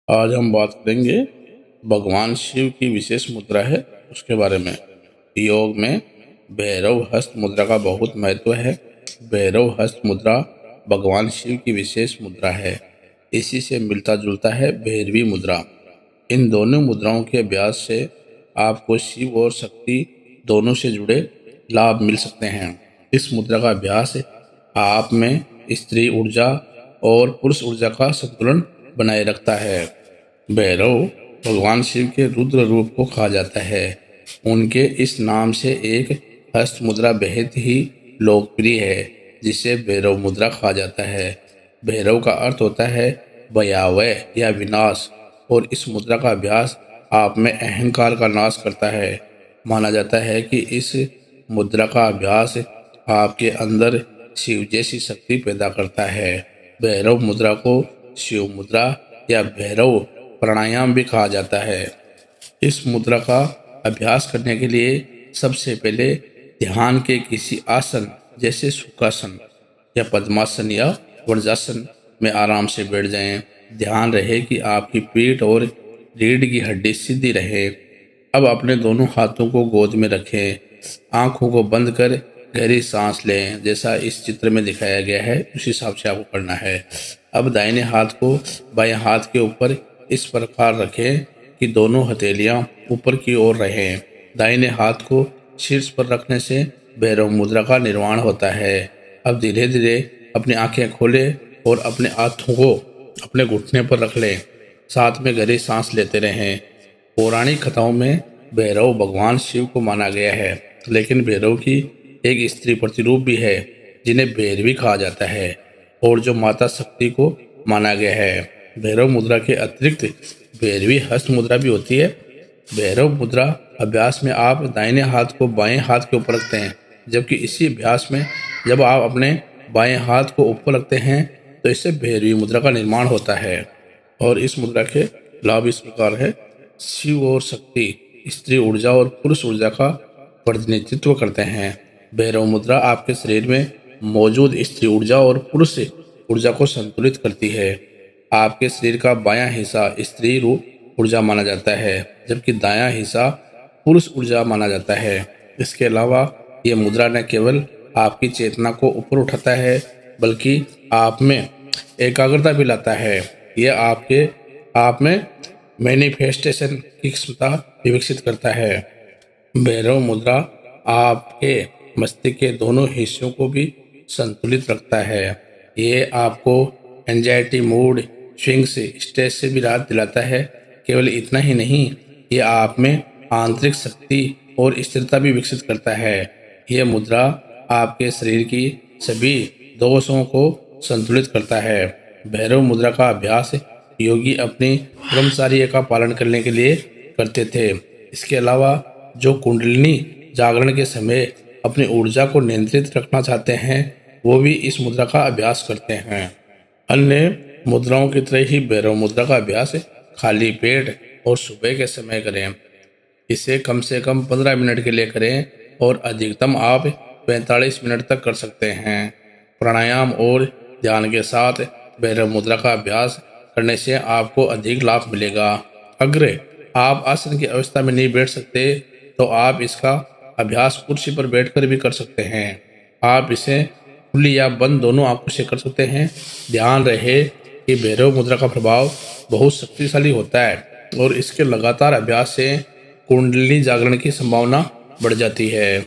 आज हम बात करेंगे भगवान शिव की विशेष मुद्रा है उसके बारे में। योग में भैरव हस्त मुद्रा का बहुत महत्व है। भैरव हस्त मुद्रा भगवान शिव की विशेष मुद्रा है। इसी से मिलता जुलता है भैरवी मुद्रा। इन दोनों मुद्राओं के अभ्यास से आपको शिव और शक्ति दोनों से जुड़े लाभ मिल सकते हैं। इस मुद्रा का अभ्यास आप में स्त्री ऊर्जा और पुरुष ऊर्जा का संतुलन बनाए रखता है। भैरव भगवान शिव के रुद्र रूप को कहा जाता है। उनके इस नाम से एक हस्त मुद्रा बेहद ही लोकप्रिय है जिसे भैरव मुद्रा कहा जाता है। भैरव का अर्थ होता है भयावह या विनाश, और इस मुद्रा का अभ्यास आप में अहंकार का नाश करता है। माना जाता है कि इस मुद्रा का अभ्यास आपके अंदर शिव जैसी शक्ति पैदा करता है। भैरव मुद्रा को शिव मुद्रा या भैरव प्राणायाम भी कहा जाता है। इस मुद्रा का अभ्यास करने के लिए सबसे पहले ध्यान के किसी आसन जैसे सुखासन या पद्मासन या वज्रासन में आराम से बैठ जाएं। ध्यान रहे कि आपकी पीठ और रीढ़ की हड्डी सीधी रहे। अब अपने दोनों हाथों को गोद में रखें, आंखों को बंद कर गहरी सांस लें। जैसा इस चित्र में दिखाया गया है उस हिसाब से आपको करना है। अब दाहिने हाथ को बाएं हाथ के ऊपर इस प्रकार रखें कि दोनों हथेलियां ऊपर की ओर रहें। दाहिने हाथ को शीर्ष पर रखने से भैरव मुद्रा का निर्माण होता है। अब धीरे धीरे अपनी आंखें खोलें और अपने हाथों को अपने घुटने पर रख लें। साथ में गहरी सांस लेते रहें। पौराणिक कथाओं में भैरव भगवान शिव को माना गया है, लेकिन भैरव की एक स्त्री प्रतिरूप भी है जिन्हें भैरवी कहा जाता है और जो माता शक्ति को माना गया है। भैरव मुद्रा के अतिरिक्त भैरवी हस्त मुद्रा भी होती है। भैरव मुद्रा अभ्यास में आप दाहिने हाथ को बाएं हाथ के ऊपर रखते हैं, जबकि इसी अभ्यास में जब आप अपने बाएं हाथ को ऊपर रखते हैं तो इससे भैरवी मुद्रा का निर्माण होता है। और इस मुद्रा के लाभ इस प्रकार है। शिव और शक्ति स्त्री ऊर्जा और पुरुष ऊर्जा का प्रतिनिधित्व करते हैं। भैरव मुद्रा आपके शरीर में मौजूद स्त्री ऊर्जा और पुरुष ऊर्जा को संतुलित करती है। आपके शरीर का बायां हिस्सा स्त्री रूप ऊर्जा माना जाता है, जबकि दायां हिस्सा पुरुष ऊर्जा माना जाता है। इसके अलावा ये मुद्रा न केवल आपकी चेतना को ऊपर उठाता है, बल्कि आप में एकाग्रता भी लाता है। यह आप में मैनिफेस्टेशन की क्षमता भी विकसित करता है। भैरव मुद्रा आपके मस्तिष्क के दोनों हिस्सों को भी संतुलित रखता है। ये आपको एंजाइटी, मूड स्विंग्स, स्ट्रेस से भी राहत दिलाता है। केवल इतना ही नहीं, ये आप में आंतरिक शक्ति और स्थिरता भी विकसित करता है। यह मुद्रा आपके शरीर की सभी दोषों को संतुलित करता है। भैरव मुद्रा का अभ्यास योगी अपनी ब्रह्मचर्य का पालन करने के लिए करते थे। इसके अलावा जो कुंडलिनी जागरण के समय अपनी ऊर्जा को नियंत्रित रखना चाहते हैं वो भी इस मुद्रा का अभ्यास करते हैं। अन्य मुद्राओं की तरह ही भैरव मुद्रा का अभ्यास खाली पेट और सुबह के समय करें। इसे कम से कम 15 मिनट के लिए करें और अधिकतम आप 45 मिनट तक कर सकते हैं। प्राणायाम और ध्यान के साथ भैरव मुद्रा का अभ्यास करने से आपको अधिक लाभ मिलेगा। अगर आप आसन की अवस्था में नहीं बैठ सकते तो आप इसका अभ्यास कुर्सी पर बैठकर भी कर सकते हैं। आप इसे खुली या बंद दोनों आंखों से कर सकते हैं। ध्यान रहे कि भैरव मुद्रा का प्रभाव बहुत शक्तिशाली होता है और इसके लगातार अभ्यास से कुंडलिनी जागरण की संभावना बढ़ जाती है।